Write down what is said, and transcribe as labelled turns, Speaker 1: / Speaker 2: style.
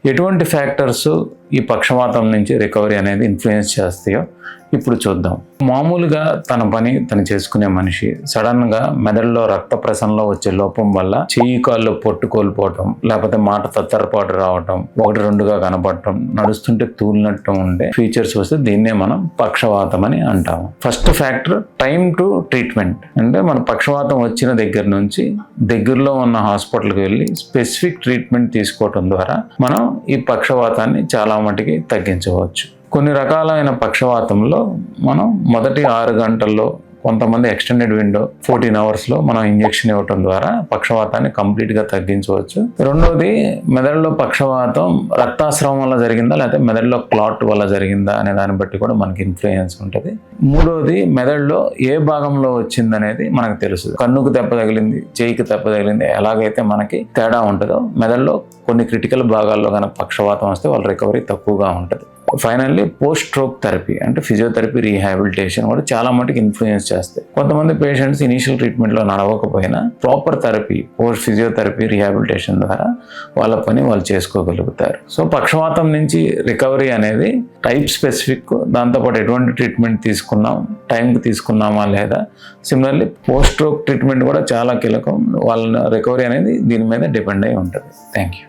Speaker 1: ఎటువంటి ఫ్యాక్టర్స్ ఈ పక్షవాతం నుంచి రికవరీ అనేది ఇన్ఫ్లుయెన్స్ చేస్తాయో ఇప్పుడు చూద్దాం. మామూలుగా తన పని తను చేసుకునే మనిషి సడన్గా మెదడులో రక్త ప్రసరణలో వచ్చే లోపం వల్ల చెయ్యి కాళ్ళు పొట్టు కోల్పోవటం, లేకపోతే మాట తత్తరపాటు రావటం, 1-2గా కనపడటం, నడుస్తుంటే తూలినట్టు ఉండే ఫీచర్స్ వస్తే దీన్నే మనం పక్షవాతం అని అంటాము. First factor time to treatment. అంటే మన పక్షవాతం వచ్చిన దగ్గర నుంచి దగ్గరలో ఉన్న హాస్పిటల్కి వెళ్ళి స్పెసిఫిక్ ట్రీట్మెంట్ తీసుకోవటం ద్వారా మనం ఈ పక్షవాతాన్ని చాలా మటుకి తగ్గించవచ్చు. కొన్ని రకాలైన పక్షవాతంలో మనం మొదటి 6 గంటల్లో, కొంతమంది ఎక్స్టెండెడ్ విండో 14 అవర్స్లో మనం ఇంజెక్షన్ ఇవ్వటం ద్వారా పక్షవాతాన్ని కంప్లీట్గా తగ్గించవచ్చు. రెండోది, మెదడులో పక్షవాతం రక్తాస్రావం వల్ల జరిగిందా లేకపోతే మెదడులో క్లాట్ వల్ల జరిగిందా అనే దాన్ని బట్టి కూడా మనకి ఇన్ఫ్లుయెన్స్ ఉంటుంది. మూడోది, మెదడులో ఏ భాగంలో వచ్చిందనేది మనకు తెలుసు. కన్నుకు దెబ్బ తగిలింది, చేయికి దెబ్బ తగిలింది, ఎలాగైతే మనకి తేడా ఉంటుందో మెదడులో కొన్ని క్రిటికల్ భాగాల్లో కనుక పక్షవాతం వస్తే వాళ్ళ రికవరీ తక్కువగా ఉంటుంది. ఫైనల్లీ పోస్ట్ స్ట్రోక్ థెరపీ అంటే ఫిజియోథెరపీ, రీహాబిలిటేషన్ కూడా చాలా మటుకు ఇన్ఫ్లుయెన్స్ చేస్తాయి. కొంతమంది పేషెంట్స్ ఇనీషియల్ ట్రీట్మెంట్లో నడవకపోయినా proper therapy, post physiotherapy, rehabilitation ద్వారా వాళ్ళ పని వాళ్ళు చేసుకోగలుగుతారు. సో పక్షవాతం నుంచి రికవరీ అనేది టైప్ స్పెసిఫిక్, దాంతోపాటు ఎటువంటి ట్రీట్మెంట్ తీసుకున్నాం, టైంకి తీసుకున్నామా లేదా. సిమిలర్లీ పోస్ట్ స్ట్రోక్ ట్రీట్మెంట్ కూడా చాలా కీలకం. వాళ్ళ రికవరీ అనేది దీని మీద డిపెండ్ అయి ఉంటుంది. Thank you.